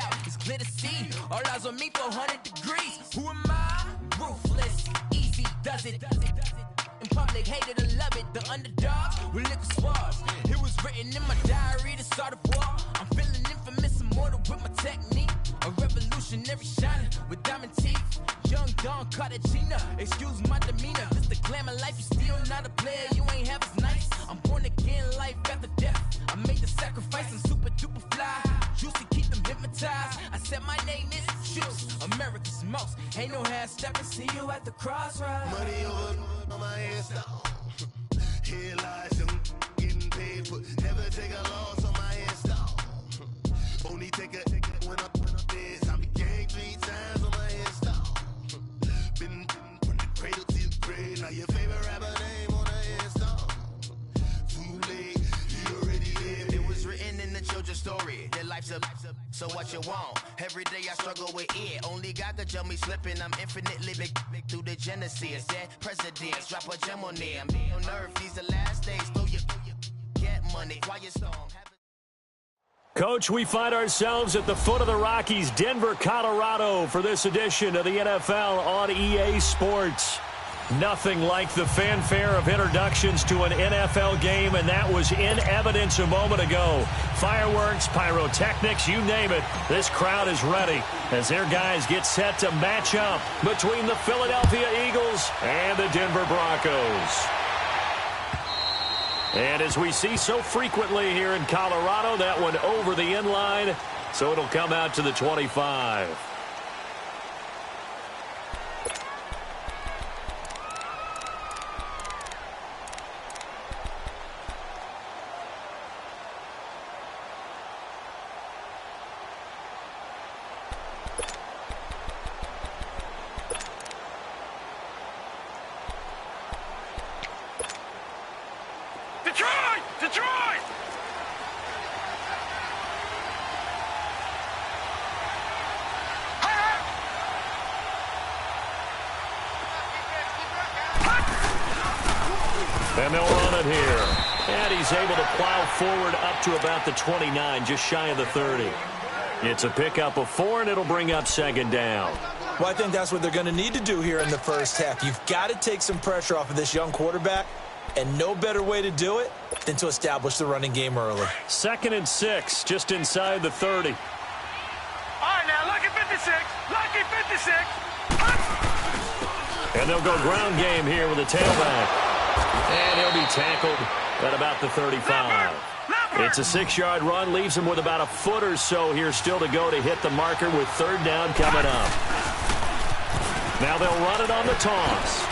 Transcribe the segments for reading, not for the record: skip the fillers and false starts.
out, it's clear to see. All eyes on me for 100 degrees. Who am I? Ruthless, easy, does it. In public, hated and love it. The underdogs with liquor swabs. It was written in my diary to start a war. I'm feeling infamous, immortal with my technique. A revolutionary shining with diamond teeth. Young Don Cartagena, excuse my demeanor. This the glamour life, you still not a player, you ain't half as nice. I'm born again, life after death. I made the sacrifice, I'm super duper fly. Juicy, keep them hypnotized. I said my name is Juice, America's most. Ain't no half stepping, see you at the crossroads. Money over on my headstone. Here lies them getting paid, but never take a loss on my headstone. Only take a when I'm dead. I be gang 3 times on my headstone. Been from the cradle to the grave. Now your favorite rapper name on a headstone. Too late, you already lived. It was written in the children's story. Their life's a so what you want? Every day I struggle with it. Only God could jump me slipping. I'm infinitely big through the genesis. Dead presidents, drop a gem on them. On earth, these the last days. Throw your get money. Quiet storm. Coach, we find ourselves at the foot of the Rockies, Denver, Colorado, for this edition of the NFL on EA Sports. Nothing like the fanfare of introductions to an NFL game, and that was in evidence a moment ago. Fireworks, pyrotechnics, you name it. This crowd is ready as their guys get set to match up between the Philadelphia Eagles and the Denver Broncos. And as we see so frequently here in Colorado, that one over the end line, so it'll come out to the 25. And they'll run it here. And he's able to plow forward up to about the 29, just shy of the 30. It's a pickup of 4, and it'll bring up second down. Well, I think that's what they're going to need to do here in the first half. You've got to take some pressure off of this young quarterback, and no better way to do it than to establish the running game early. 2nd and 6, just inside the 30. All right, now, lucky 56. Lucky 56. And they'll go ground game here with a tailback. And he'll be tackled at about the 35. It's a 6-yard run, leaves him with about a foot or so here still to go to hit the marker with 3rd down coming up. Now they'll run it on the toss.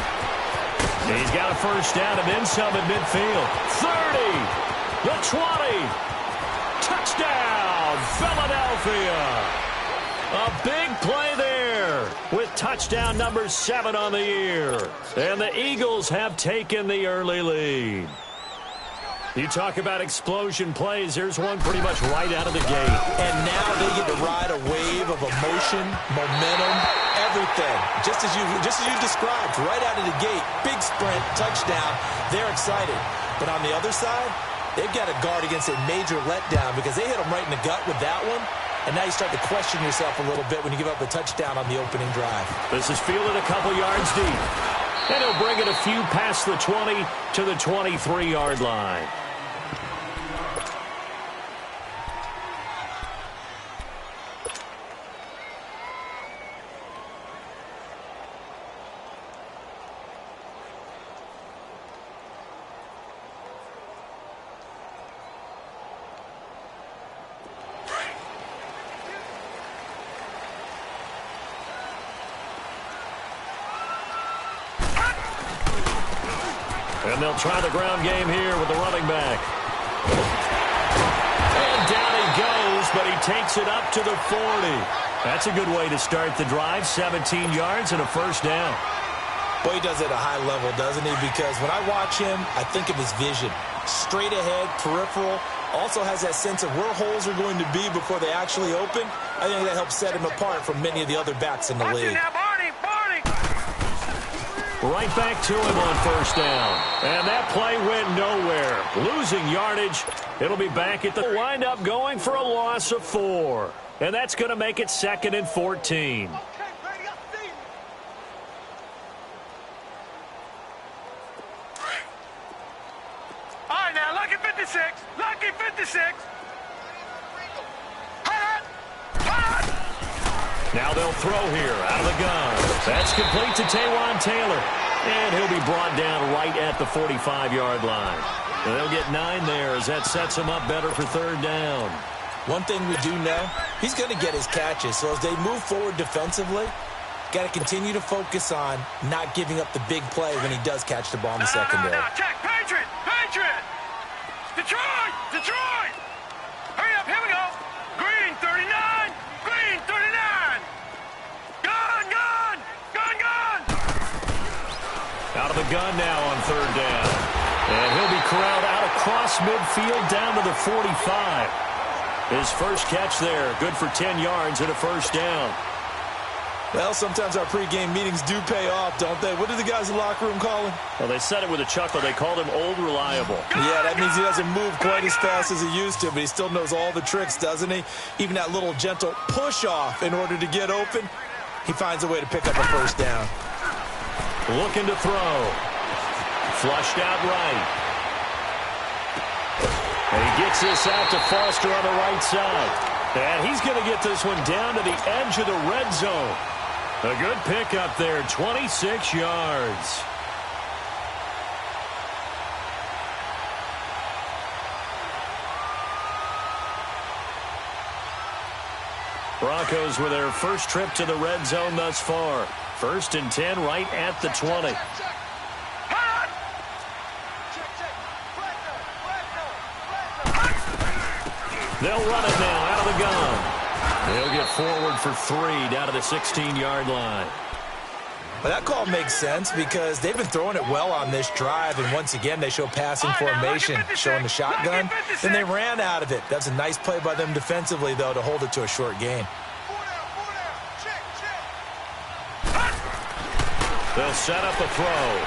He's got a first down and then some at midfield. 30, the 20, touchdown, Philadelphia. A big play there with touchdown number 7 on the year. And the Eagles have taken the early lead. You talk about explosion plays. Here's one pretty much right out of the gate. And now they get to ride a wave of emotion, momentum, everything. Just as you described, right out of the gate, big sprint, touchdown. They're excited. But on the other side, they've got to guard against a major letdown because they hit them right in the gut with that one. And now you start to question yourself a little bit when you give up a touchdown on the opening drive. This is fielded a couple yards deep. And he'll bring it a few past the 20 to the 23-yard line. And they'll try the ground game here with the running back. And down he goes, but he takes it up to the 40. That's a good way to start the drive. 17 yards and a first down. Boy, he does it at a high level, doesn't he? Because when I watch him, I think of his vision. Straight ahead, peripheral. Also has that sense of where holes are going to be before they actually open. I think that helps set him apart from many of the other backs in the league. Right back to him on first down. And that play went nowhere. Losing yardage. It'll be back at the windup going for a loss of 4. And that's going to make it 2nd and 14. All right, now, lucky 56. Lucky 56. Now they'll throw here out of the gun. That's complete to Taywan Taylor. And he'll be brought down right at the 45-yard line. And they'll get 9 there as that sets him up better for 3rd down. One thing we do know, he's going to get his catches. So as they move forward defensively, got to continue to focus on not giving up the big play when he does catch the ball in the secondary. Now, check. Patriot! Patriot! Detroit! Detroit! Hurry up, here we go. Green 39! Green 39! Gun, gun! Gun, gun! Out of the gun now on 3rd down. And he'll be corralled out across midfield down to the 45. His first catch there, good for 10 yards and a 1st down. Well, sometimes our pregame meetings do pay off, don't they? What do the guys in the locker room call him? Well, they said it with a chuckle. They called him Old Reliable. Yeah, that means he doesn't move quite as fast as he used to, but he still knows all the tricks, doesn't he? Even that little gentle push-off in order to get open, he finds a way to pick up a 1st down. Looking to throw. Flushed out right. And he gets this out to Foster on the right side. And he's going to get this one down to the edge of the red zone. A good pickup there, 26 yards. Broncos with their first trip to the red zone thus far. 1st and 10 right at the 20. They'll run it now out of the gun. They'll get forward for 3 down to the 16-yard line. Well, that call makes sense because they've been throwing it well on this drive, and once again they show passing formation, showing the shotgun. Then they ran out of it. That's a nice play by them defensively, though, to hold it to a short gain. They'll set up a throw.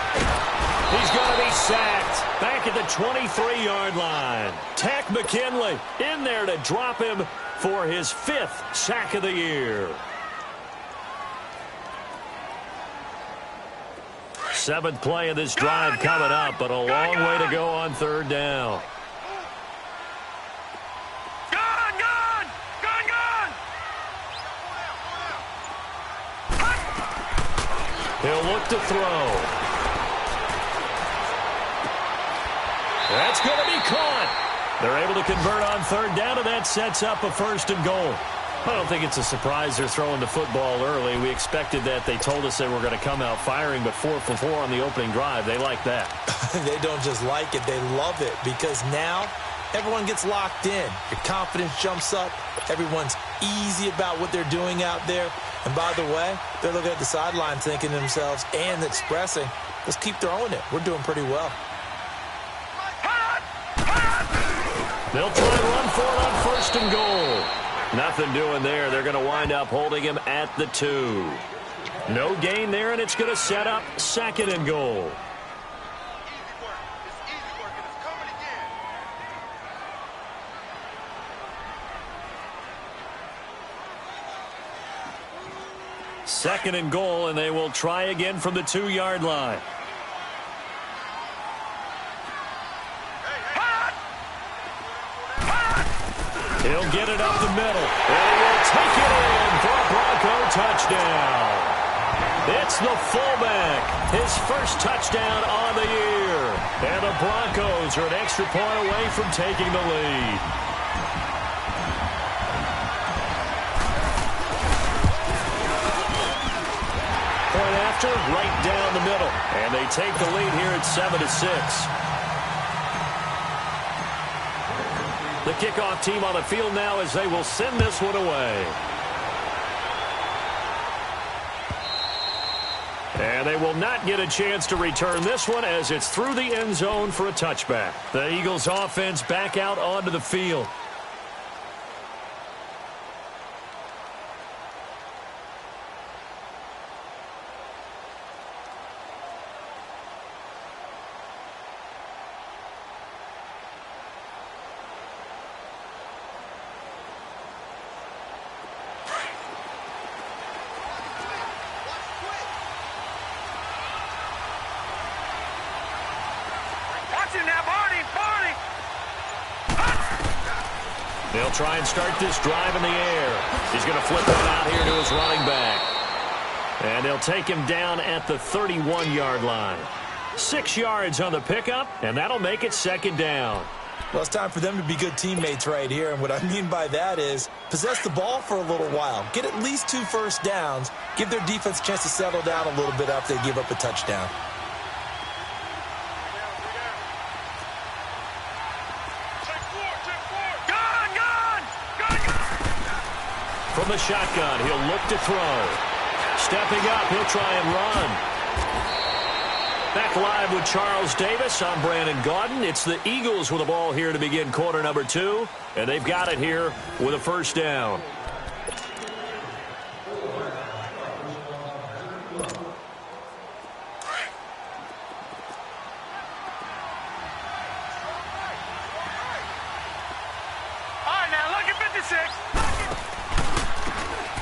He's going to be sacked back at the 23-yard line. Tack McKinley in there to drop him for his 5th sack of the year. 7th play of this drive coming up, but a long way to go on 3rd down. Gun, gun! Gun, gun! He'll look to throw. That's going to be caught. They're able to convert on 3rd down, and that sets up a 1st and goal. I don't think it's a surprise they're throwing the football early. We expected that. They told us they were going to come out firing, but 4 for 4 on the opening drive. They like that. They don't just like it, they love it, because now everyone gets locked in. Your confidence jumps up. Everyone's easy about what they're doing out there. And by the way, they're looking at the sideline thinking to themselves and expressing, let's keep throwing it. We're doing pretty well. They'll try to run for it on 1st and goal. Nothing doing there. They're going to wind up holding him at the 2. No gain there, and it's going to set up 2nd and goal. Second and goal, and they will try again from the 2-yard line. He'll get it up the middle, and he'll take it in for a Bronco touchdown. It's the fullback, his first touchdown on the year. And the Broncos are an extra point away from taking the lead. Point after, right down the middle. And they take the lead here at 7-6. The kickoff team on the field now as they will send this one away. And they will not get a chance to return this one as it's through the end zone for a touchback. The Eagles offense back out onto the field. They'll try and start this drive in the air. He's going to flip it out here to his running back. And they'll take him down at the 31-yard line. 6 yards on the pickup, and that'll make it second down. Well, it's time for them to be good teammates right here. And what I mean by that is possess the ball for a little while. Get at least 2 first downs. Give their defense a chance to settle down a little bit after they give up a touchdown. From the shotgun, he'll look to throw. Stepping up, he'll try and run. Back live with Charles Davis. I'm Brandon Gaudin. It's the Eagles with the ball here to begin quarter number 2. And they've got it here with a first down. All right, now look at 56.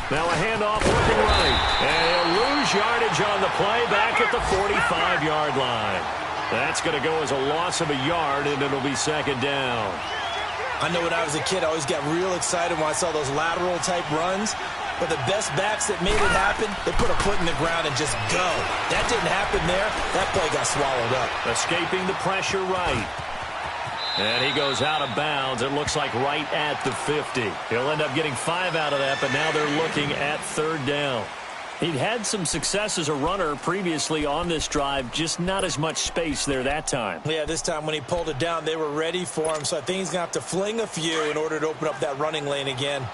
Now a handoff looking right. And he'll lose yardage on the play back at the 45-yard line. That's going to go as a loss of a yard, and it'll be second down. I know when I was a kid, I always got real excited when I saw those lateral-type runs. But the best backs that made it happen, they put a foot in the ground and just go. That didn't happen there. That play got swallowed up. Escaping the pressure right. And he goes out of bounds. It looks like right at the 50. He'll end up getting 5 out of that, but now they're looking at third down. He'd had some success as a runner previously on this drive, just not as much space there that time. Yeah, this time when he pulled it down, they were ready for him, so I think he's going to have to fling a few in order to open up that running lane again.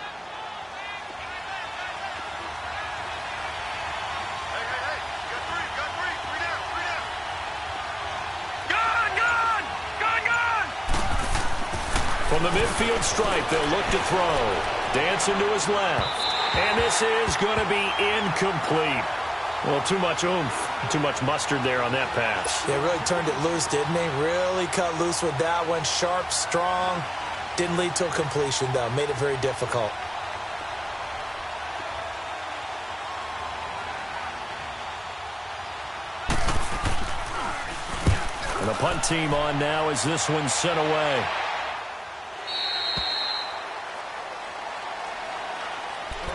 From the midfield stripe, they'll look to throw. Dancing to his left. And this is going to be incomplete. Well, too much oomph, too much mustard there on that pass. They really turned it loose, didn't they? Really cut loose with that one. Sharp, strong. Didn't lead to a completion, though. Made it very difficult. And the punt team on now as this one's sent away.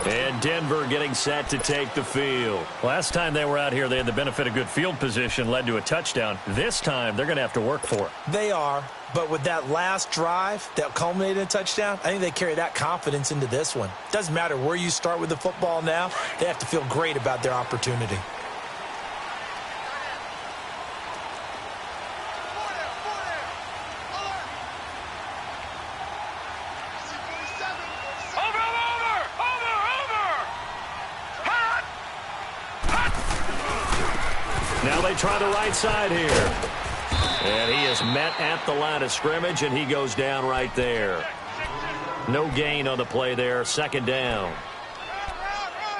And Denver getting set to take the field. Last time they were out here, they had the benefit of good field position, led to a touchdown. This time, they're going to have to work for it. They are, but with that last drive that culminated in a touchdown, I think they carry that confidence into this one. Doesn't matter where you start with the football now, they have to feel great about their opportunity. Now they try the right side here. And he is met at the line of scrimmage, and he goes down right there. No gain on the play there, second down.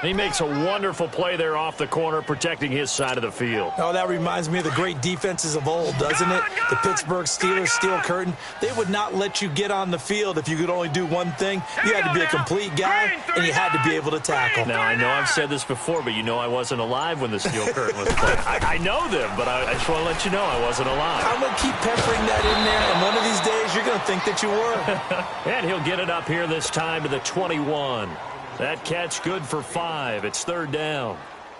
He makes a wonderful play there off the corner, protecting his side of the field. Oh, that reminds me of the great defenses of old, doesn't it? The Pittsburgh Steelers, steel curtain. They would not let you get on the field if you could only do one thing. You had to be a complete guy, and you had to be able to tackle. Now, I know I've said this before, but you know I wasn't alive when the steel curtain was played. I know them, but I just want to let you know I wasn't alive. I'm going to keep peppering that in there, and one of these days you're going to think that you were. And he'll get it up here this time to the 21. That catch good for 5. It's third down.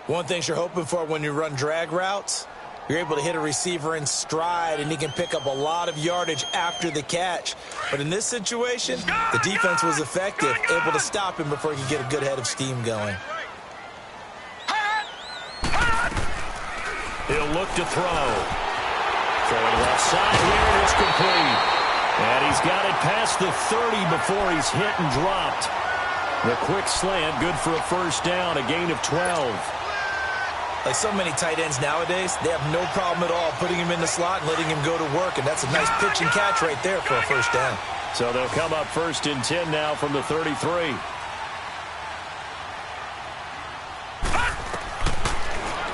One thing you're hoping for when you run drag routes, you're able to hit a receiver in stride, and he can pick up a lot of yardage after the catch. But in this situation, the defense was effective, able to stop him before he could get a good head of steam going. He'll look to throw. Throwing left side here, and it's complete. And he's got it past the 30 before he's hit and dropped. The quick slant, good for a first down, a gain of 12. Like so many tight ends nowadays, they have no problem at all putting him in the slot and letting him go to work, and that's a nice pitch and catch right there for a first down. So they'll come up first and 10 now from the 33.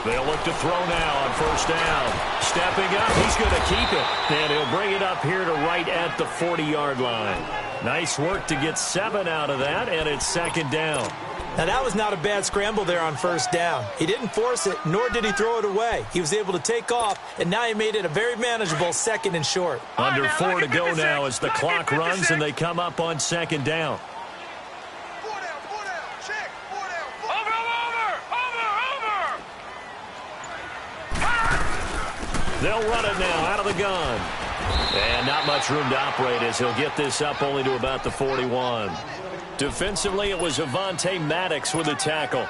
They'll look to throw now on first down. Stepping up, he's going to keep it. And he'll bring it up here to right at the 40-yard line. Nice work to get 7 out of that, and it's second down. Now, that was not a bad scramble there on first down. He didn't force it, nor did he throw it away. He was able to take off, and now he made it a very manageable 2nd and short. Under 4 to go now as the clock runs and they come up on 2nd down. They'll run it now out of the gun. And not much room to operate as he'll get this up only to about the 41. Defensively, it was Avonte Maddox with a tackle.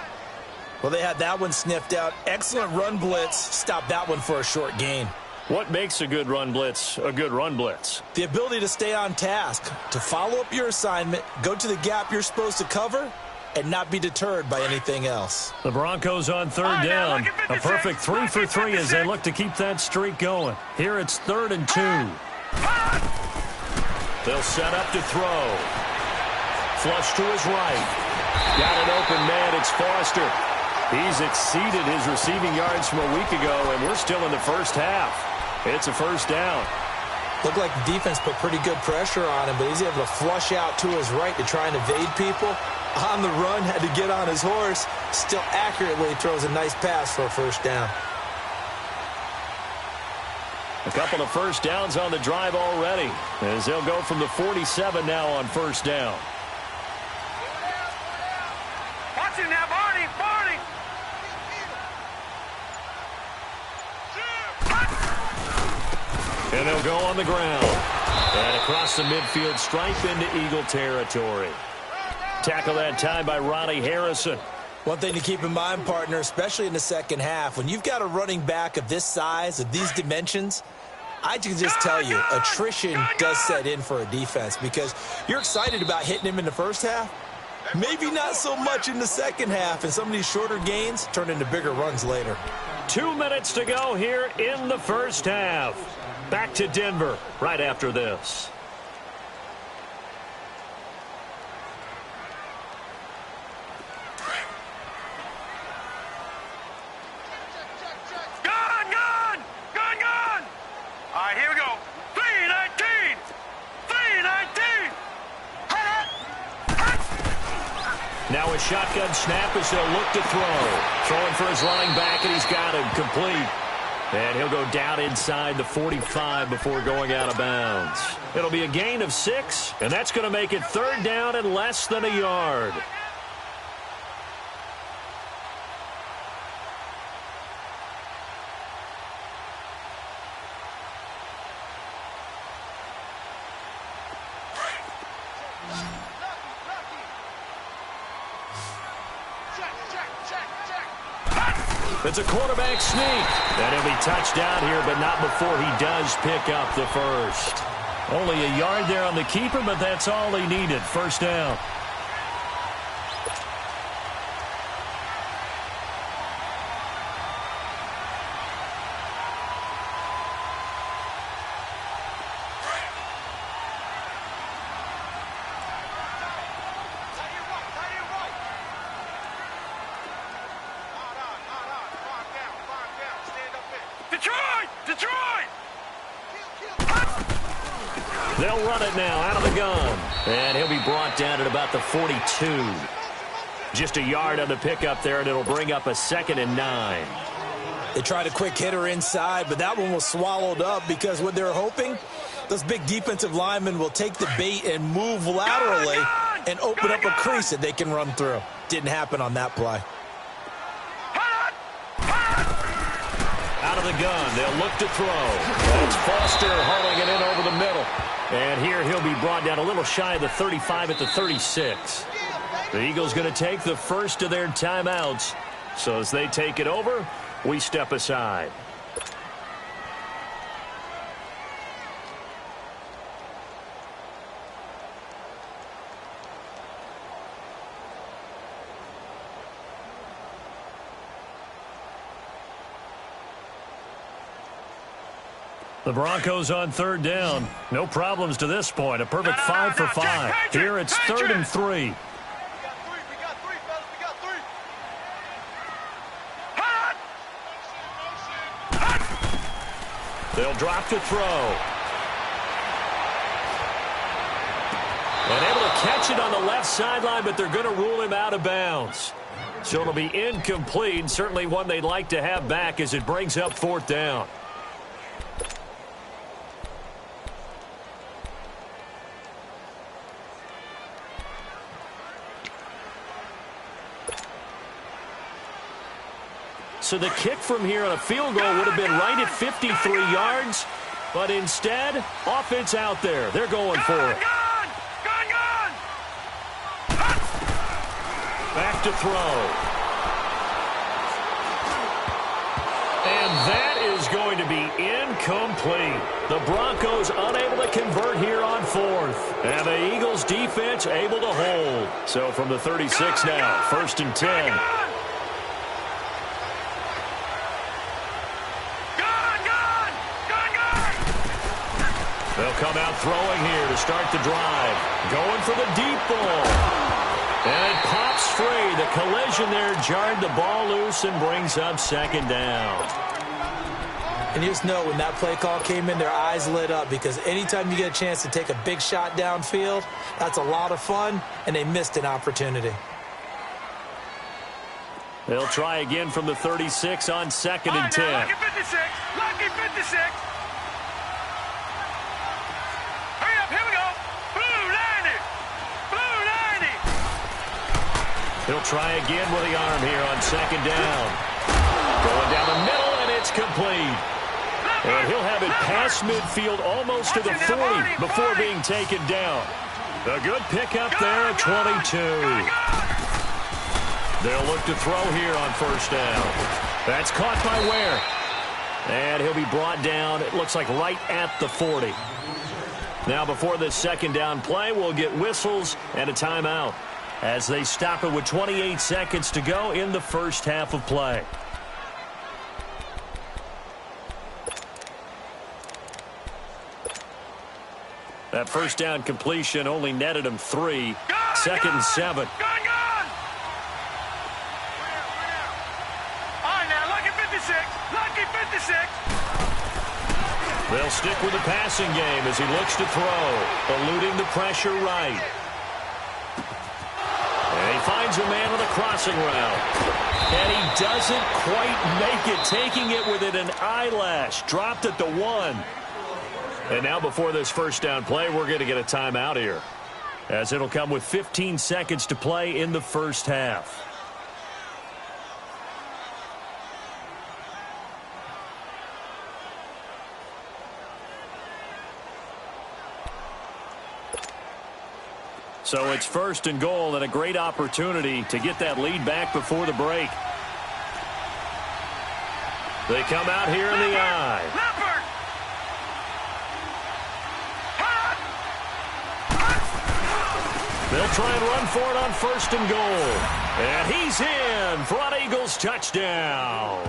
Well, they had that one sniffed out. Excellent run blitz. Stopped that one for a short gain. What makes a good run blitz a good run blitz? The ability to stay on task, to follow up your assignment, go to the gap you're supposed to cover, and not be deterred by anything else. The Broncos on 3rd down. A perfect 3 for 3 as they look to keep that streak going. Here it's 3rd and 2. They'll set up to throw. Flush to his right. Got an open man. It's Foster. He's exceeded his receiving yards from a week ago, and we're still in the first half. It's a first down. Looked like the defense put pretty good pressure on him, but he's able to flush out to his right to try and evade people. On the run, had to get on his horse. Still accurately throws a nice pass for a first down. A couple of first downs on the drive already, as they'll go from the 47 now on first down. Watch him now, Barney! Barney! And they'll go on the ground. And across the midfield stripe into Eagle territory. Tackle that time by Ronnie Harrison. One thing to keep in mind, partner, especially in the second half, when you've got a running back of this size, of these dimensions, I can just tell you, attrition does set in for a defense because you're excited about hitting him in the first half. Maybe not so much in the second half, and some of these shorter gains turn into bigger runs later. 2 minutes to go here in the first half. Back to Denver right after this. All right, here we go. 319! 319! Now a shotgun snap as they'll look to throw. Throwing for his running back, and he's got him complete. And he'll go down inside the 45 before going out of bounds. It'll be a gain of 6, and that's going to make it 3rd down and less than a yard. It's a quarterback sneak. And he'll be touched down here, but not before he does pick up the first. Only a yard there on the keeper, but that's all he needed. First down. They'll run it now out of the gun. And he'll be brought down at about the 42. Just a yard on the pickup there, and it'll bring up a 2nd and 9. They tried a quick hitter inside, but that one was swallowed up because what they're hoping, those big defensive linemen will take the bait and move laterally and open up a crease that they can run through. Didn't happen on that play. Out of the gun, they'll look to throw. That's Foster hauling it in over the middle. And here he'll be brought down a little shy of the 35 at the 36. The Eagles going to take the first of their timeouts. So as they take it over, we step aside. The Broncos on 3rd down. No problems to this point. A perfect 5 for 5. Here it's 3rd and 3. We got three, fellas. We got three. They'll drop to throw. And able to catch it on the left sideline, but they're going to rule him out of bounds. So it'll be incomplete, certainly one they'd like to have back as it brings up 4th down. So the kick from here on a field goal would have been right at 53 yards, but instead, offense out there. They're going for it. Back to throw. And that is going to be incomplete. The Broncos unable to convert here on 4th. And the Eagles defense able to hold. So from the 36 now, 1st and 10. They'll come out throwing here to start the drive. Going for the deep ball. And it pops free. The collision there jarred the ball loose and brings up 2nd down. And you just know when that play call came in, their eyes lit up, because anytime you get a chance to take a big shot downfield, that's a lot of fun, and they missed an opportunity. They'll try again from the 36 on 2nd and 10. Lucky 56. Lucky 56. Hurry up. Here we go. Blue 90. Blue 90. He'll try again with the arm here on 2nd down. Going down the middle, and it's complete. And he'll have it past midfield almost to the 40 before being taken down. A good pickup there at 22. They'll look to throw here on 1st down. That's caught by Ware. And he'll be brought down, it looks like right at the 40. Now before this 2nd down play, we'll get whistles and a timeout as they stop it with 28 seconds to go in the first half of play. That 1st down completion only netted him 3. 2nd and 7. All right, now, lucky 56. Lucky 56. They'll stick with the passing game as he looks to throw, eluding the pressure right. And he finds a man on the crossing route. And he doesn't quite make it, taking it within an eyelash. Dropped at the 1. And now before this 1st down play, we're going to get a timeout here, as it'll come with 15 seconds to play in the first half. So it's 1st and goal, and a great opportunity to get that lead back before the break. They come out here in the eye. They'll try and run for it on 1st and goal. And he's in for an Eagles touchdown.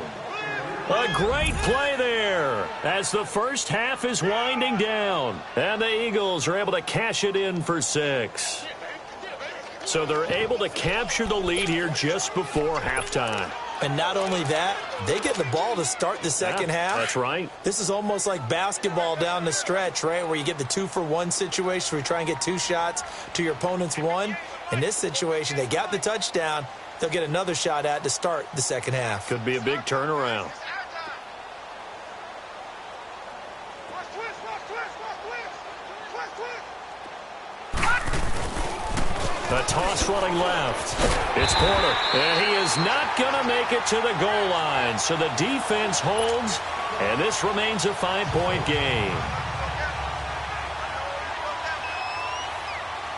A great play there as the first half is winding down. And the Eagles are able to cash it in for 6. So they're able to capture the lead here just before halftime. And not only that, they get the ball to start the second half. That's right. This is almost like basketball down the stretch, right, where you get the 2-for-1 situation where you try and get 2 shots to your opponent's 1. In this situation, they got the touchdown. They'll get another shot at to start the second half. Could be a big turnaround. A toss running left. It's Porter. And he is not going to make it to the goal line. So the defense holds, and this remains a 5-point game.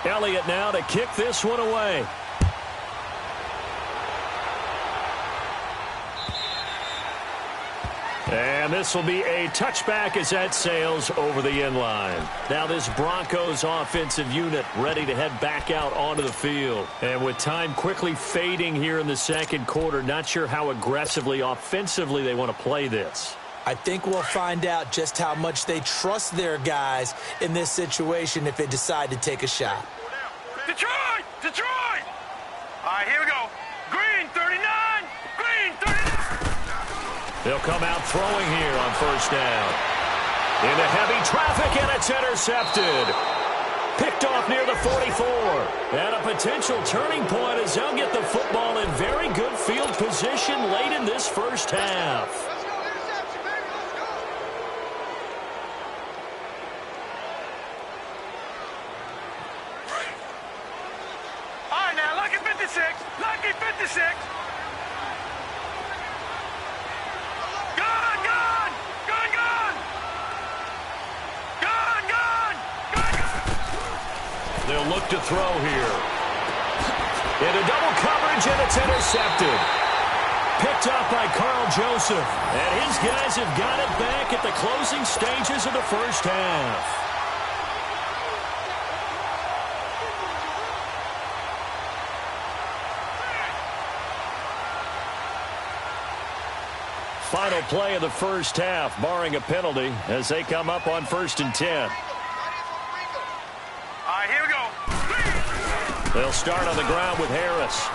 Elliott now to kick this one away. And this will be a touchback as that sails over the end line. Now this Broncos offensive unit ready to head back out onto the field. And with time quickly fading here in the second quarter, not sure how aggressively, offensively they want to play this. I think we'll find out just how much they trust their guys in this situation if they decide to take a shot. Detroit! Detroit! All right, here we go. Green 39! Green 39! They'll come out throwing here on 1st down. Into heavy traffic, and it's intercepted. Picked off near the 44. And a potential turning point as they'll get the football in very good field position late in this first half. All right, now, lucky 56. Lucky 56. Gone, gone. Gone, gone. Gone, gone. Gone, gone. They'll look to throw here. Into double coverage, and it's intercepted. Picked up by Carl Joseph. And his guys have got it back at the closing stages of the first half. Final play of the first half, barring a penalty, as they come up on 1st and 10. All right, here we go. They'll start on the ground with Harris.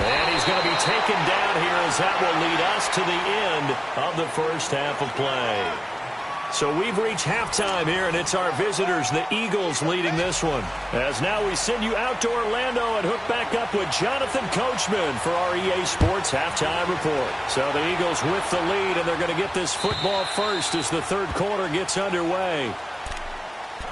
And he's going to be taken down here as that will lead us to the end of the first half of play. So we've reached halftime here, and it's our visitors, the Eagles, leading this one. As now we send you out to Orlando and hook back up with Jonathan Coachman for our EA Sports Halftime Report. So the Eagles with the lead, and they're going to get this football first as the third quarter gets underway.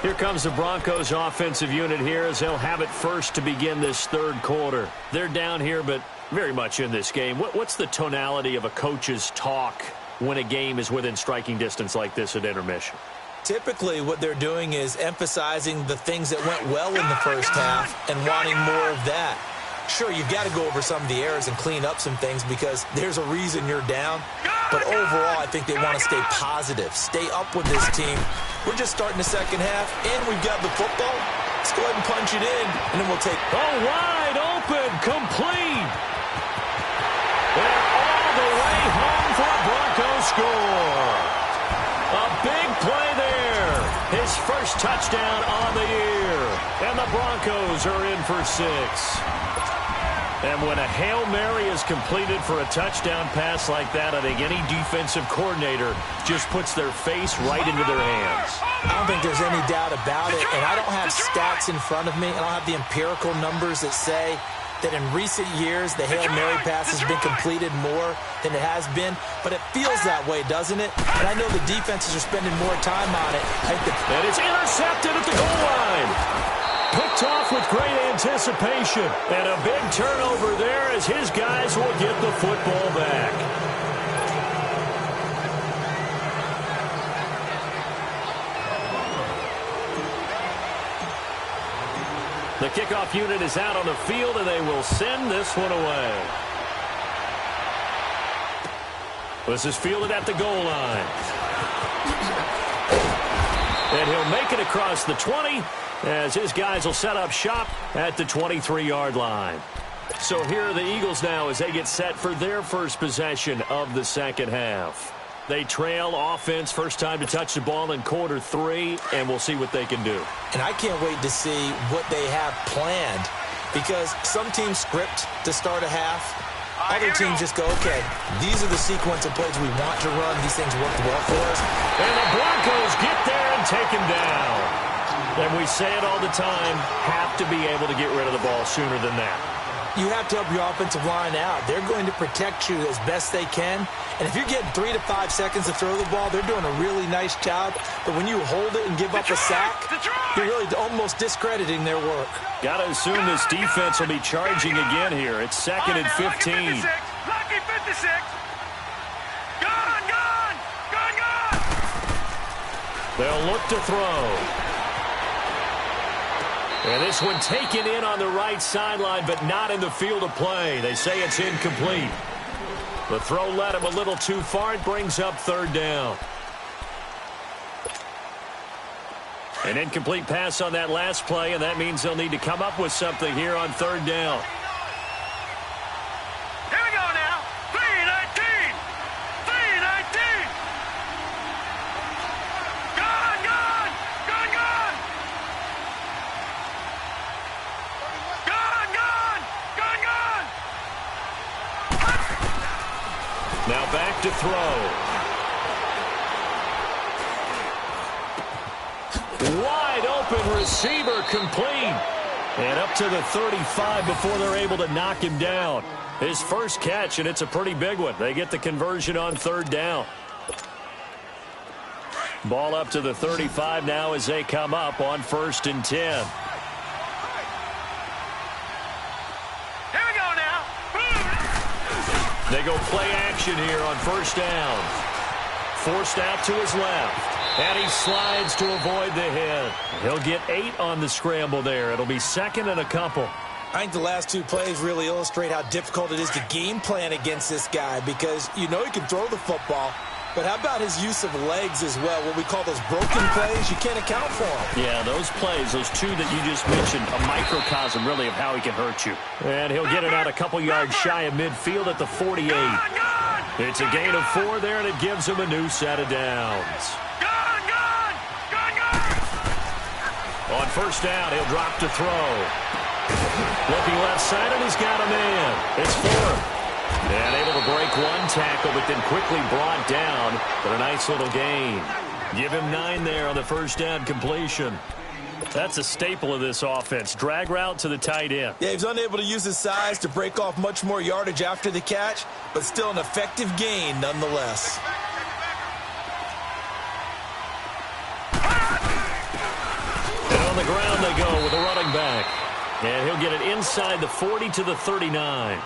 Here comes the Broncos offensive unit here as they'll have it first to begin this third quarter. They're down here, but very much in this game. What's the tonality of a coach's talk when a game is within striking distance like this at intermission? Typically, what they're doing is emphasizing the things that went well in the first half and wanting more of that. Sure, you've got to go over some of the errors and clean up some things because there's a reason you're down. But overall, I think they want to stay positive, stay up with this team. We're just starting the second half, and we've got the football. Let's go ahead and punch it in, and then we'll take... Oh, wide open, complete. They're all the way home for a Broncos score. A big play there. His first touchdown on the year. And the Broncos are in for 6. And when a Hail Mary is completed for a touchdown pass like that, I think any defensive coordinator just puts their face right into their hands. I don't think there's any doubt about it, and I don't have stats in front of me. I don't have the empirical numbers that say that in recent years the Hail Mary pass has been completed more than it has been, but it feels that way, doesn't it? And I know the defenses are spending more time on it. And it's intercepted at the goal line. Picked off with great anticipation. And a big turnover there as his guys will get the football back. The kickoff unit is out on the field, and they will send this one away. This is fielded at the goal line. And he'll make it across the 20 as his guys will set up shop at the 23-yard line. So here are the Eagles now as they get set for their first possession of the second half. They trail offense, first time to touch the ball in quarter 3, and we'll see what they can do. And I can't wait to see what they have planned because some teams script to start a half. Other teams just go, okay, these are the sequence of plays we want to run. These things worked well for us. And the Broncos get there and take him down. And we say it all the time, have to be able to get rid of the ball sooner than that. You have to help your offensive line out. They're going to protect you as best they can. And if you're getting 3 to 5 seconds to throw the ball, they're doing a really nice job. But when you hold it and give up a sack, you're really almost discrediting their work. Got to assume this defense will be charging again here. It's 2nd and 15. Lucky 56. Gone, gone, gone, gone. They'll look to throw. And this one taken in on the right sideline, but not in the field of play. They say it's incomplete. The throw led him a little too far. It brings up 3rd down. An incomplete pass on that last play, and that means they'll need to come up with something here on 3rd down. Here we go now. 3-19. 3-19. Gone, gone, gone, gone. Gone, gone, gone, gone. Now back to throw. Wide open receiver complete. And up to the 35 before they're able to knock him down. His first catch, and it's a pretty big one. They get the conversion on third down. Ball up to the 35 now as they come up on 1st and 10. Here we go now. They go play action here on 1st down. Forced out to his left. And he slides to avoid the hit. He'll get 8 on the scramble there. It'll be 2nd and a couple. I think the last 2 plays really illustrate how difficult it is to game plan against this guy because you know he can throw the football, but how about his use of legs as well? What we call those broken plays, you can't account for them. Yeah, those plays, those 2 that you just mentioned, a microcosm really of how he can hurt you. And he'll get it out a couple yards shy of midfield at the 48. It's a gain of 4 there, and it gives him a new set of downs. On 1st down, he'll drop to throw. Looking left side, and he's got a man. It's 4th. And able to break 1 tackle, but then quickly brought down. But a nice little gain. Give him 9 there on the 1st down completion. That's a staple of this offense. Drag route to the tight end. Yeah, he's unable to use his size to break off much more yardage after the catch, but still an effective gain nonetheless. On the ground they go with a running back. And he'll get it inside the 40 to the 39.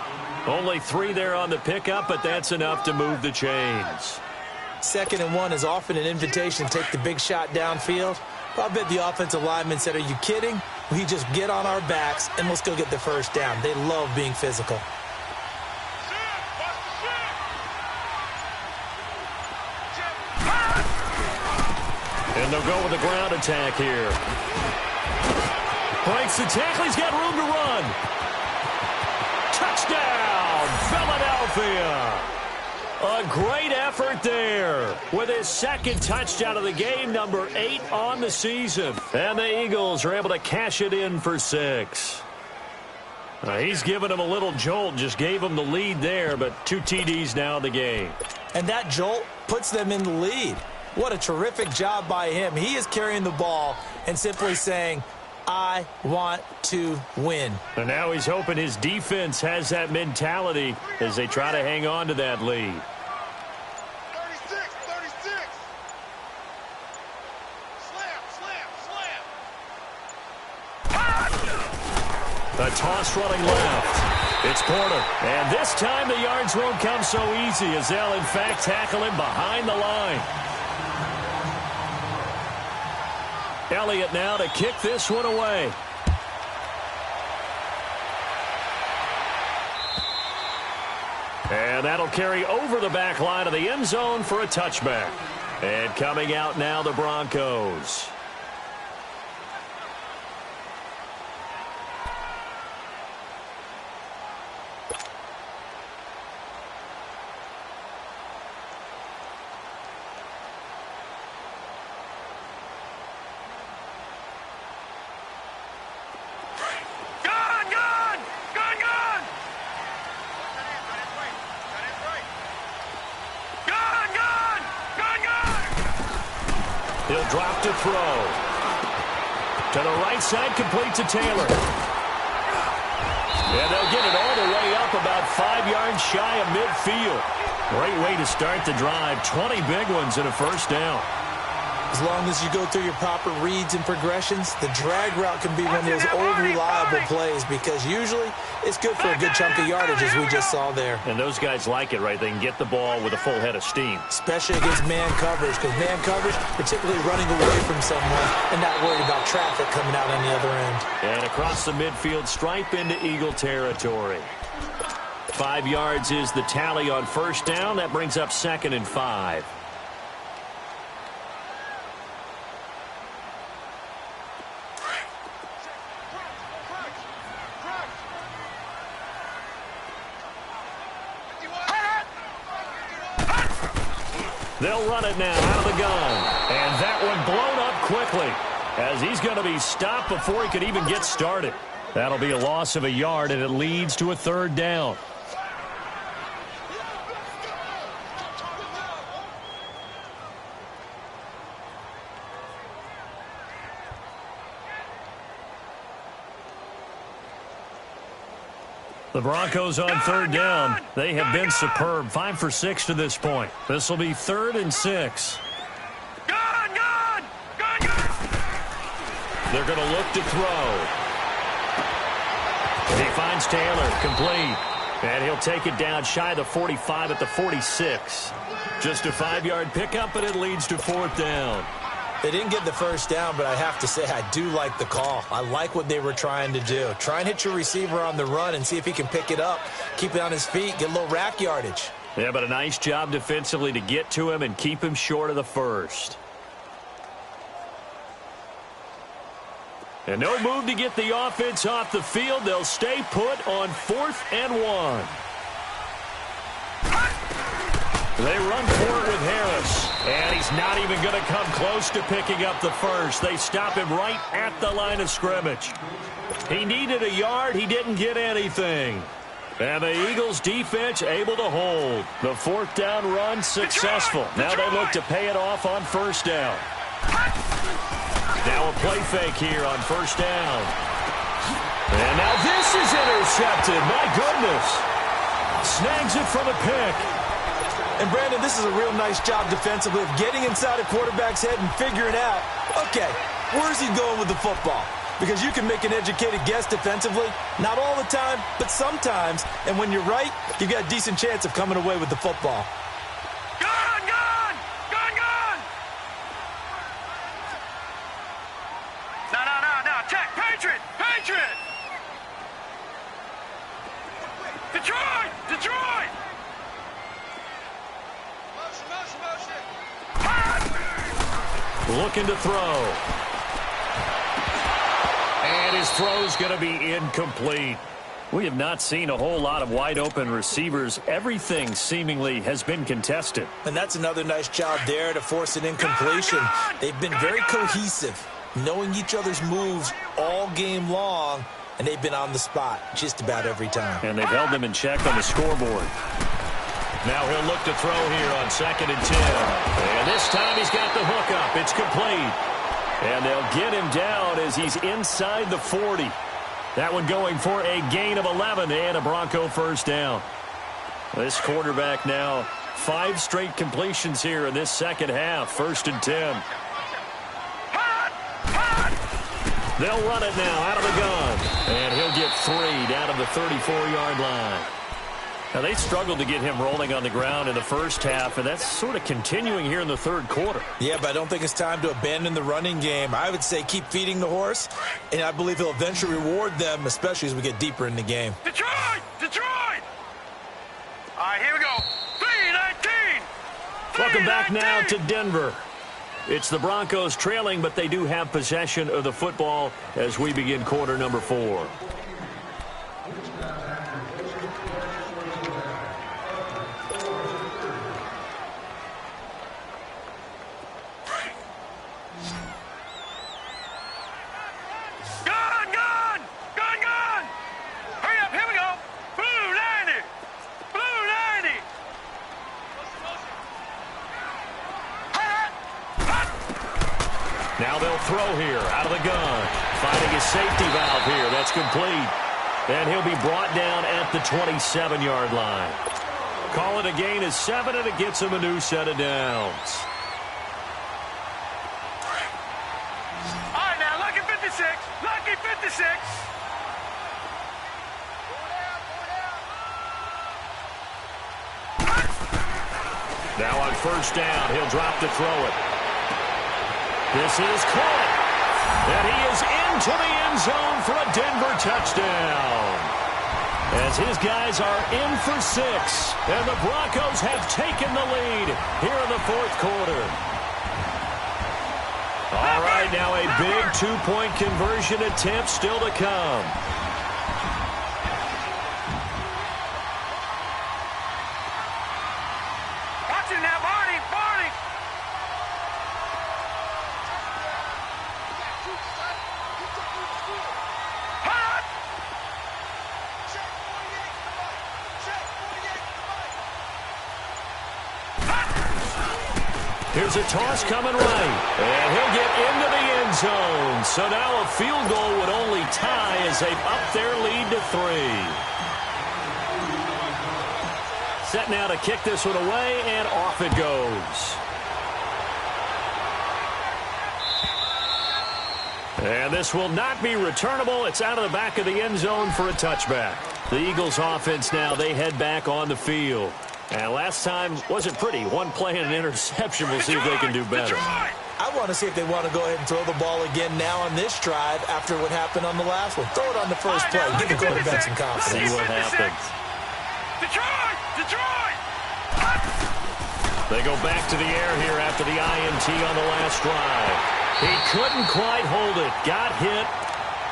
Only 3 there on the pickup, but that's enough to move the chains. 2nd and 1 is often an invitation to take the big shot downfield. I bet the offensive lineman said, are you kidding? We just get on our backs and let's go get the 1st down. They love being physical. And they'll go with the ground attack here. Breaks the tackle. He's got room to run. Touchdown, Philadelphia. A great effort there with his 2nd touchdown of the game, number 8 on the season. And the Eagles are able to cash it in for 6. He's given him a little jolt, just gave him the lead there, but 2 TDs now in the game. And that jolt puts them in the lead. What a terrific job by him. He is carrying the ball and simply saying, I want to win. And now he's hoping his defense has that mentality as they try to hang on to that lead. 36. Slam. The toss running left. It's Porter. And this time the yards won't come so easy as they'll in fact tackle him behind the line. Elliott now to kick this one away. And that'll carry over the back line of the end zone for a touchback. And coming out now, the Broncos. He'll drop to throw. To the right side, complete to Taylor. And they'll get it all the way up about 5 yards shy of midfield. Great way to start the drive. 20 big ones and a 1st down. As long as you go through your proper reads and progressions, the drag route can be one of those old reliable plays because usually it's good for a good chunk of yardage as we just saw there. And those guys like it, right? They can get the ball with a full head of steam. Especially against man coverage because man coverage, particularly running away from someone and not worried about traffic coming out on the other end. And across the midfield stripe into Eagle territory. 5 yards is the tally on 1st down. That brings up 2nd and 5. They'll run it now out of the gun. And that one blown up quickly as he's going to be stopped before he could even get started. That'll be a loss of a yard, and it leads to a 3rd down. The Broncos on third down. They have been superb. 5 for 6 to this point. This will be 3rd and 6. They're going to look to throw. He finds Taylor, complete. And he'll take it down shy of the 45 at the 46. Just a 5-yard pickup, and it leads to 4th down. They didn't get the first down, but I have to say I do like the call. I like what they were trying to do. Try and hit your receiver on the run and see if he can pick it up. Keep it on his feet, get a little rack yardage. Yeah, but a nice job defensively to get to him and keep him short of the first. And no move to get the offense off the field. They'll stay put on 4th and 1. They run for it with Harris. And he's not even going to come close to picking up the first. They stop him right at the line of scrimmage. He needed a yard. He didn't get anything. And the Eagles defense able to hold. The 4th down run successful. Now they look to pay it off on 1st down. Now a play fake here on 1st down. And now this is intercepted. My goodness. Snags it for the pick. And, Brandon, this is a real nice job defensively of getting inside a quarterback's head and figuring out, okay, where's he going with the football? Because you can make an educated guess defensively. Not all the time, but sometimes. And when you're right, you've got a decent chance of coming away with the football. Gun, gun! Gun, gun! No. Check. Patriot! Patriot! Detroit! Looking to throw. And his throw's going to be incomplete. We have not seen a whole lot of wide-open receivers. Everything seemingly has been contested. And that's another nice job there to force an incompletion. They've been very cohesive, knowing each other's moves all game long, and they've been on the spot just about every time. And they've held them in check on the scoreboard. Now he'll look to throw here on 2nd and 10. And this time he's got the hook up. It's complete. And they'll get him down as he's inside the 40. That one going for a gain of 11 and a Bronco 1st down. This quarterback now 5 straight completions here in this second half. 1st and 10. They'll run it now out of the gun. And he'll get 3 down to the 34-yard line. Now, they struggled to get him rolling on the ground in the first half, and that's sort of continuing here in the 3rd quarter. Yeah, but I don't think it's time to abandon the running game. I would say keep feeding the horse, and I believe he'll eventually reward them, especially as we get deeper in the game. Detroit! All right, here we go. 3-19! Welcome back now to Denver. It's the Broncos trailing, but they do have possession of the football as we begin quarter number 4. Now they'll throw here out of the gun. Finding his safety valve here. That's complete. And he'll be brought down at the 27-yard line. Call it a gain of 7, and it gets him a new set of downs. All right, now, lucky 56. Lucky 56. Now on 1st down, he'll drop to throw it. This is caught. And he is into the end zone for a Denver touchdown. As his guys are in for 6. And the Broncos have taken the lead here in the 4th quarter. All right, now a big 2-point conversion attempt still to come. Watch it now, Barney. Here's a toss coming right. And he'll get into the end zone. So now a field goal would only tie as they've upped their lead to 3. Set now to kick this one away, and off it goes. And this will not be returnable. It's out of the back of the end zone for a touchback. The Eagles offense now, they head back on the field. And last time wasn't pretty. One play and an interception. We'll see if they can do better. I want to see if they want to go ahead and throw the ball again now on this drive after what happened on the last one. Throw it on the first play. Give the quarterback some confidence. See what happens. Detroit! Detroit! They go back to the air here after the INT on the last drive. He couldn't quite hold it. Got hit.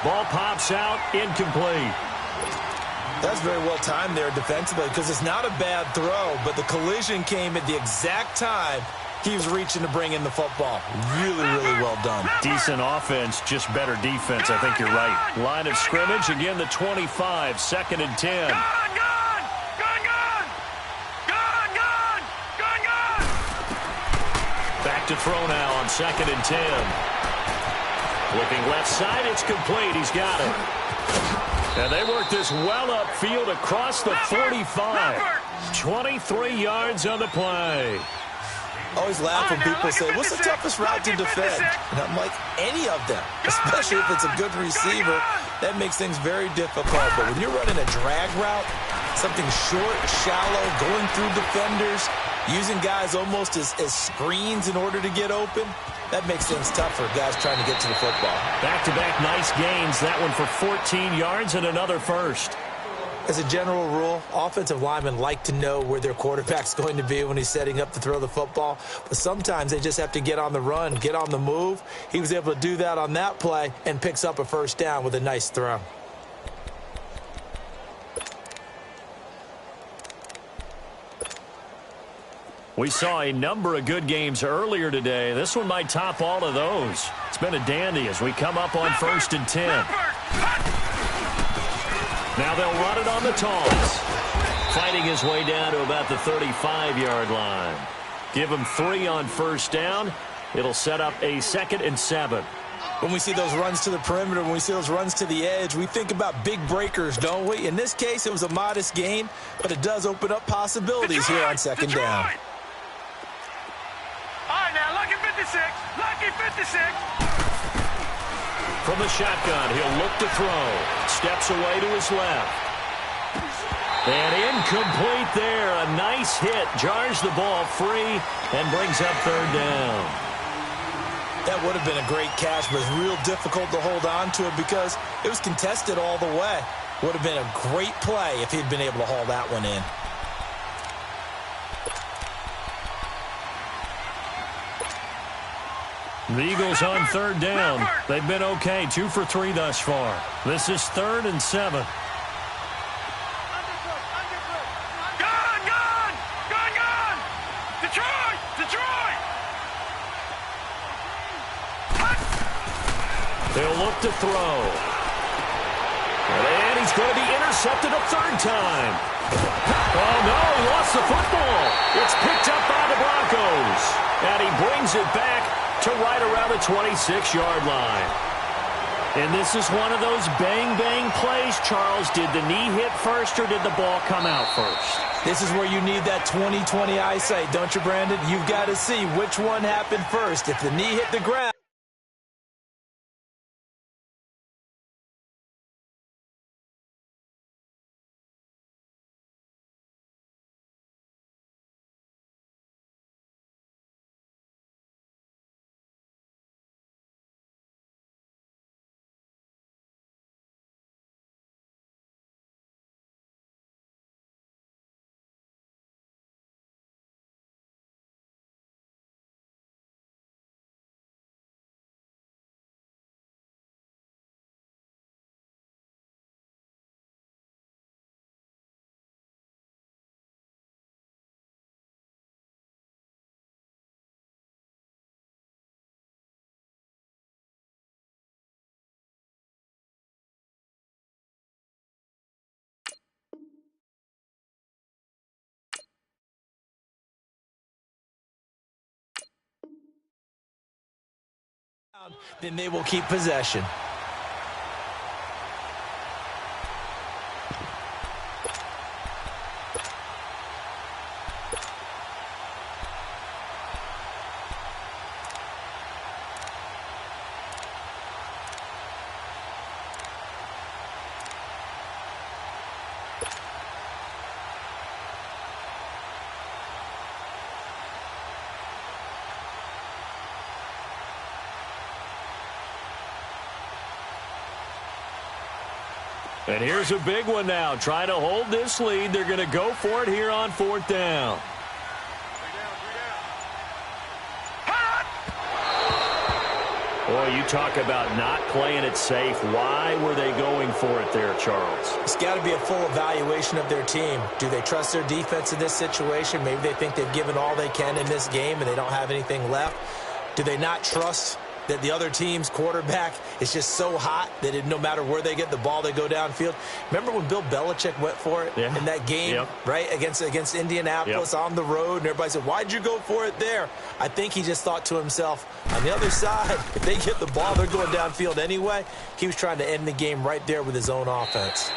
Ball pops out. Incomplete. That's very well timed there defensively because it's not a bad throw, but the collision came at the exact time he was reaching to bring in the football. Really, really well done. Decent offense, just better defense. I think you're right. Line of scrimmage, again the 25, 2nd and 10. Back to throw now on 2nd and 10. Looking left side, it's complete. He's got it. And they work this well upfield across the 45. 23 yards on the play. Always laugh when people say, what's the toughest route to defend? And I'm like, any of them, especially if it's a good receiver. That makes things very difficult. But when you're running a drag route, something short, shallow, going through defenders, using guys almost as screens in order to get open, that makes things tough for guys trying to get to the football. Back-to-back nice gains. That one for 14 yards and another first. As a general rule, offensive linemen like to know where their quarterback's going to be when he's setting up to throw the football. But sometimes they just have to get on the run, get on the move. He was able to do that on that play and picks up a first down with a nice throw. We saw a number of good games earlier today. This one might top all of those. It's been a dandy as we come up on 1st and 10. Now they'll run it on the toss. Fighting his way down to about the 35-yard line. Give him 3 on first down. It'll set up a 2nd and 7. When we see those runs to the perimeter, when we see those runs to the edge, we think about big breakers, don't we? In this case, it was a modest gain, but it does open up possibilities here on 2nd down. All right, now, lucky 56. Lucky 56. From the shotgun, he'll look to throw. Steps away to his left. And incomplete there. A nice hit. Jars the ball free and brings up 3rd down. That would have been a great catch, but it's real difficult to hold on to it because it was contested all the way. Would have been a great play if he'd been able to haul that one in. The Eagles on 3rd down. They've been okay. 2 for 3 thus far. This is 3rd and 7. Gun! Detroit! Detroit! They'll look to throw. And he's going to be intercepted a 3rd time. Oh, no, he lost the football. It's picked up by the Broncos. And he brings it back to right around the 26-yard line. And this is one of those bang-bang plays, Charles. Did the knee hit first or did the ball come out first? This is where you need that 20/20 eyesight, don't you, Brandon? You've got to see which one happened first. If the knee hit the ground. Then they will keep possession. And here's a big one now. Trying to hold this lead. They're going to go for it here on 4th down. Boy, you talk about not playing it safe. Why were they going for it there, Charles? It's got to be a full evaluation of their team. Do they trust their defense in this situation? Maybe they think they've given all they can in this game and they don't have anything left. Do they not trust that the other team's quarterback is just so hot that no matter where they get the ball, they go downfield? Remember when Bill Belichick went for it in that game, right, against Indianapolis on the road, and everybody said, why'd you go for it there? I think he just thought to himself, on the other side, if they get the ball, they're going downfield anyway. He was trying to end the game right there with his own offense.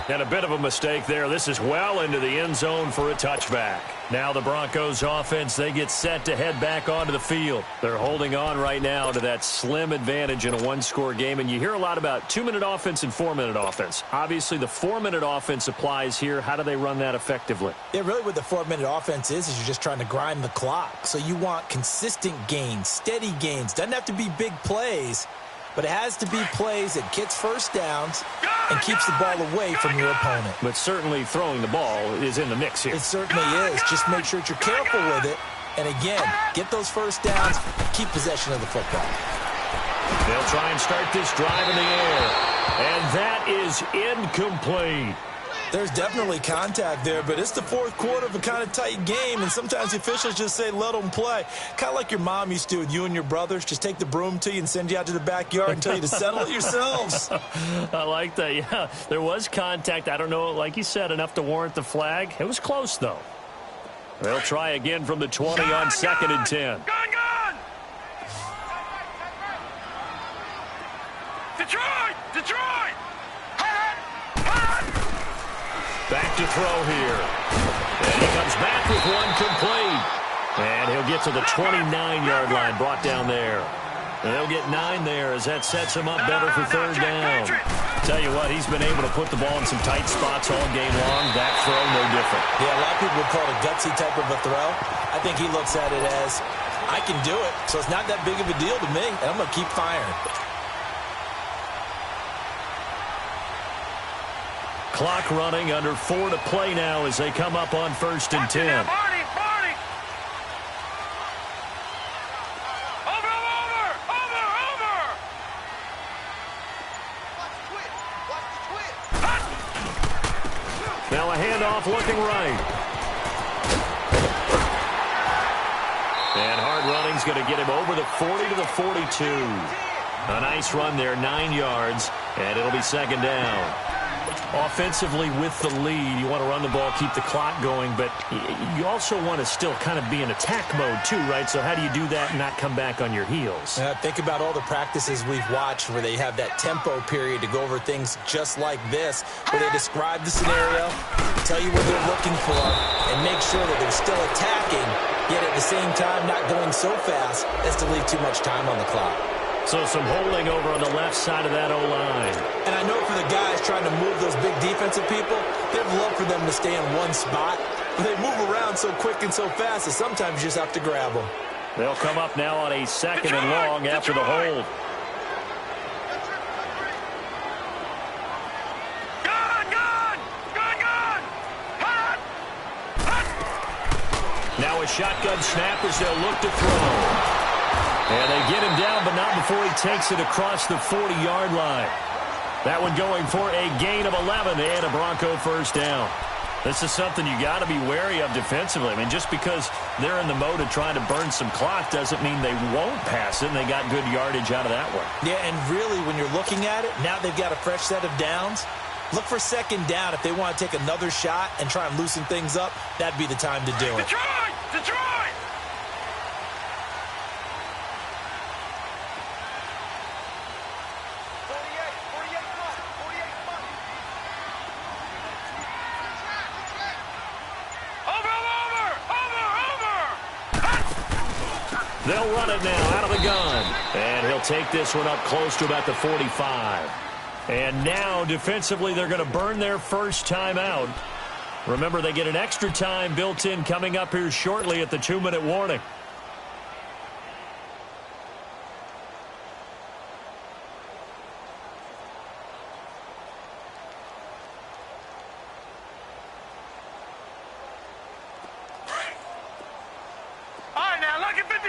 And a bit of a mistake there. This is well into the end zone for a touchback. Now the Broncos offense, they get set to head back onto the field. They're holding on right now to that slim advantage in a one-score game. And you hear a lot about 2-minute offense and 4-minute offense. Obviously, the 4-minute offense applies here. How do they run that effectively? Yeah, really what the 4-minute offense is you're just trying to grind the clock. So you want consistent gains, steady gains. Doesn't have to be big plays, but it has to be plays that gets first downs and keeps the ball away from your opponent. But certainly throwing the ball is in the mix here. It certainly is. Just make sure that you're careful with it. And again, get those first downs, keep possession of the football. They'll try and start this drive in the air. And that is incomplete. There's definitely contact there, but it's the fourth quarter of a kind of tight game, and sometimes the officials just say, let them play. Kind of like your mom used to with you and your brothers. Just take the broom to you and send you out to the backyard and tell you to settle it yourselves. I like that, yeah. There was contact. I don't know, like you said, enough to warrant the flag. It was close, though. They'll try again from the 20 on 2nd and 10. Gone! Detroit! Detroit! Back to throw here. And he comes back with one complete. And he'll get to the 29-yard line, brought down there. And they'll get 9 there as that sets him up better for 3rd down. Tell you what, he's been able to put the ball in some tight spots all game long. That throw, no different. Yeah, a lot of people would call it a gutsy type of a throw. I think he looks at it as, I can do it, so it's not that big of a deal to me, and I'm going to keep firing. Clock running, under 4 to play now as they come up on 1st and 10. Now a handoff looking right. And hard running's going to get him over the 40 to the 42. A nice run there, 9 yards, and it'll be 2nd down. Offensively with the lead, you want to run the ball, keep the clock going, but you also want to still kind of be in attack mode too, right? So how do you do that and not come back on your heels? Think about all the practices we've watched where they have that tempo period to go over things just like this, where they describe the scenario, tell you what they're looking for, and make sure that they're still attacking, yet at the same time not going so fast as to leave too much time on the clock. So some holding over on the left side of that O-line. And I know for the guys trying to move those big defensive people, they'd love for them to stay in one spot. But they move around so quick and so fast that sometimes you just have to grab them. They'll come up now on a 2nd and long after the hold. Now a shotgun snap as they'll look to throw. And they get him down, but not before he takes it across the 40-yard line. That one going for a gain of 11 and a Bronco 1st down. This is something you got to be wary of defensively. I mean, just because they're in the mode of trying to burn some clock doesn't mean they won't pass it, and they got good yardage out of that one. Yeah, and really, when you're looking at it, now they've got a fresh set of downs. Look for 2nd down. If they want to take another shot and try and loosen things up, that'd be the time to do it. Detroit! Detroit! They'll run it now out of the gun. And he'll take this one up close to about the 45. And now, defensively, they're going to burn their first time out. Remember, they get an extra time built in coming up here shortly at the 2-minute warning.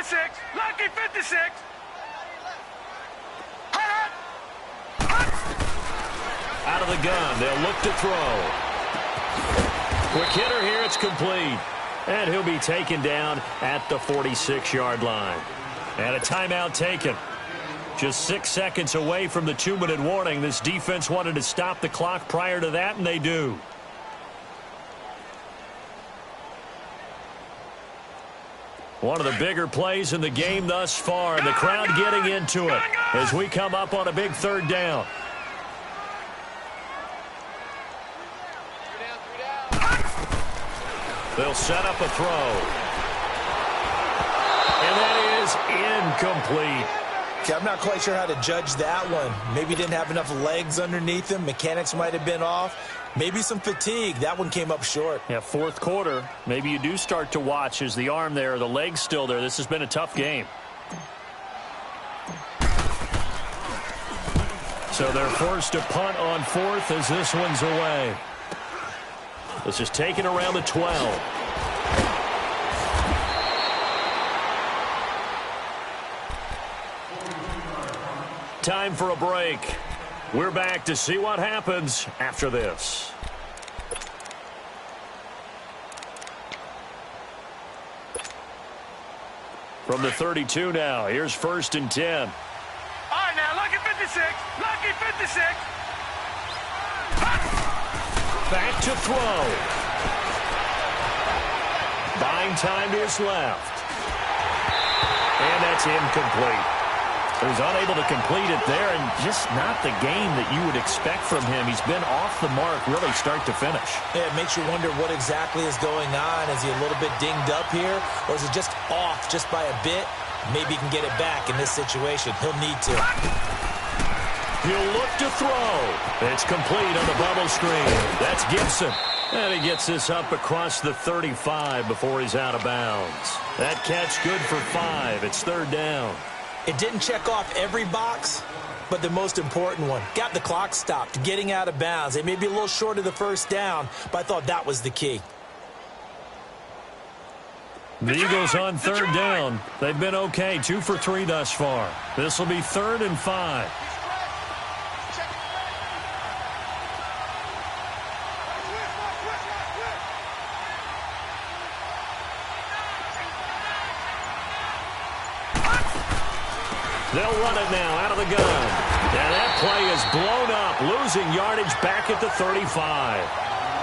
56. Lucky 56. Out of the gun, they'll look to throw. Quick hitter here, it's complete. And he'll be taken down at the 46-yard line. And a timeout taken. Just 6 seconds away from the 2-minute warning. This defense wanted to stop the clock prior to that, and they do. One of the bigger plays in the game thus far, and the crowd getting into it as we come up on a big third down. They'll set up a throw. And that is incomplete. Okay, I'm not quite sure how to judge that one. Maybe didn't have enough legs underneath him. Mechanics might have been off. Maybe some fatigue. That one came up short. Yeah, fourth quarter. Maybe you do start to watch as the arm there, the leg's still there. This has been a tough game. So they're forced to punt on fourth as this one's away. This is taken around the 12. Time for a break. We're back to see what happens after this. From the 32 now, here's 1st and 10. All right, now, lucky 56. Lucky 56. Back to throw. Buying time to his left. And that's incomplete. He was unable to complete it there, and just not the game that you would expect from him. He's been off the mark really start to finish. Yeah, it makes you wonder what exactly is going on. Is he a little bit dinged up here, or is it just off just by a bit? Maybe he can get it back in this situation. He'll need to. He'll look to throw. It's complete on the bubble screen. That's Gibson. And he gets this up across the 35 before he's out of bounds. That catch good for 5. It's 3rd down. It didn't check off every box, but the most important one. Got the clock stopped, getting out of bounds. They may be a little short of the 1st down, but I thought that was the key. The Eagles on 3rd down. They've been okay, 2 for 3 thus far. This will be 3rd and 5. They'll run it now out of the gun. And that play is blown up, losing yardage back at the 35.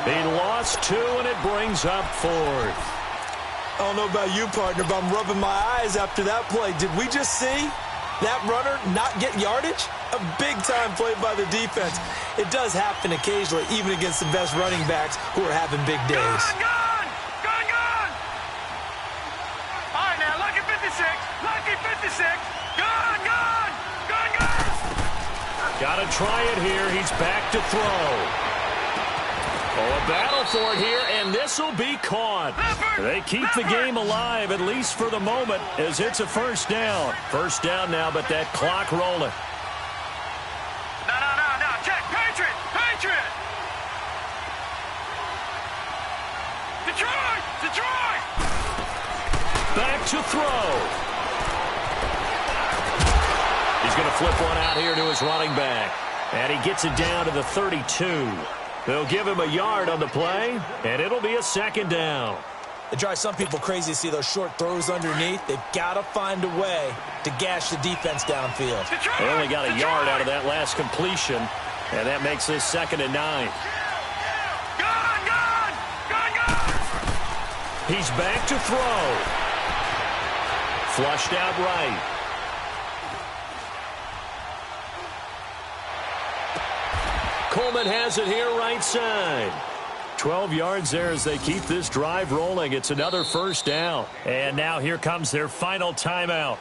He lost 2, and it brings up 4th. I don't know about you, partner, but I'm rubbing my eyes after that play. Did we just see that runner not get yardage? A big-time play by the defense. It does happen occasionally, even against the best running backs who are having big days. Gun! Gun, gun! All right, now, lucky 56. Lucky 56. Gun, gun! Gun, gun! Got to try it here. He's back to throw. Oh, a battle for it here, and this will be caught. They keep the game alive, at least for the moment, as it's a 1st down. 1st down now, but that clock rolling. No. Check. Patriot! Patriot! Detroit! Detroit! Back to throw. He's going to flip one out here to his running back. And he gets it down to the 32. They'll give him a yard on the play, and it'll be a 2nd down. It drives some people crazy to see those short throws underneath. They've got to find a way to gash the defense downfield. They only got a yard out of that last completion, and that makes this 2nd and 9. Gun! He's back to throw. Flushed out right. Coleman has it here right side. 12 yards there as they keep this drive rolling. It's another 1st down. And now here comes their final timeout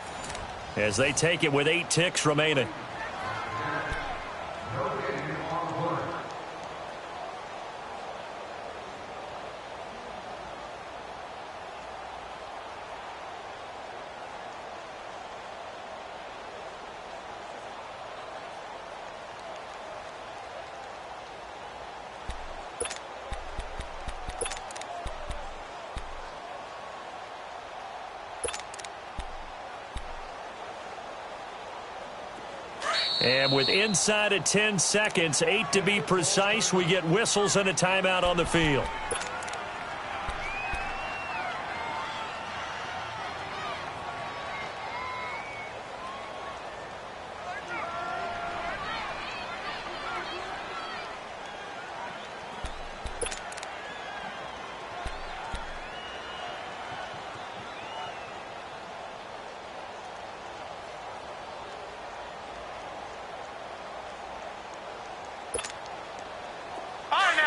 as they take it with 8 ticks remaining. And with inside of 10 seconds, 8 to be precise, we get whistles and a timeout on the field.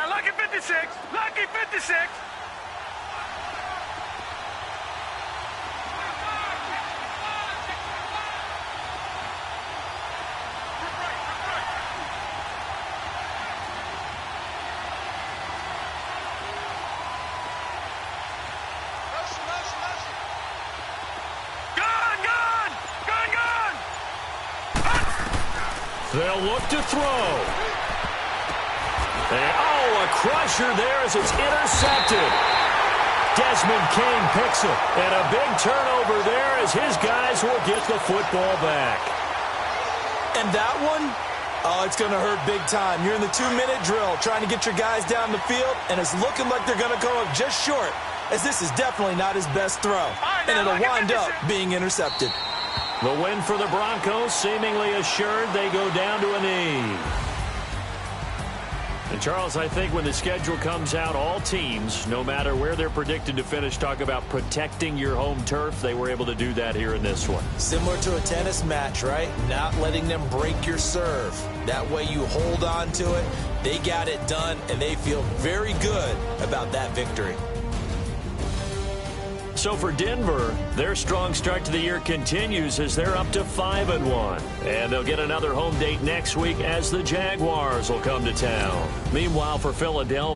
Lucky 56! Lucky 56! They'll look to throw. A crusher there as it's intercepted. Desmond King picks it. And a big turnover there as his guys will get the football back. And that one, oh, it's going to hurt big time. You're in the 2-minute drill trying to get your guys down the field, and it's looking like they're going to come up just short, as this is definitely not his best throw. And it'll wind up being intercepted. The win for the Broncos seemingly assured. They go down to a knee. And, Charles, I think when the schedule comes out, all teams, no matter where they're predicted to finish, talk about protecting your home turf. They were able to do that here in this one. Similar to a tennis match, right? Not letting them break your serve. That way you hold on to it. They got it done, and they feel very good about that victory. So for Denver, their strong start to the year continues as they're up to 5-1. And they'll get another home date next week as the Jaguars will come to town. Meanwhile, for Philadelphia,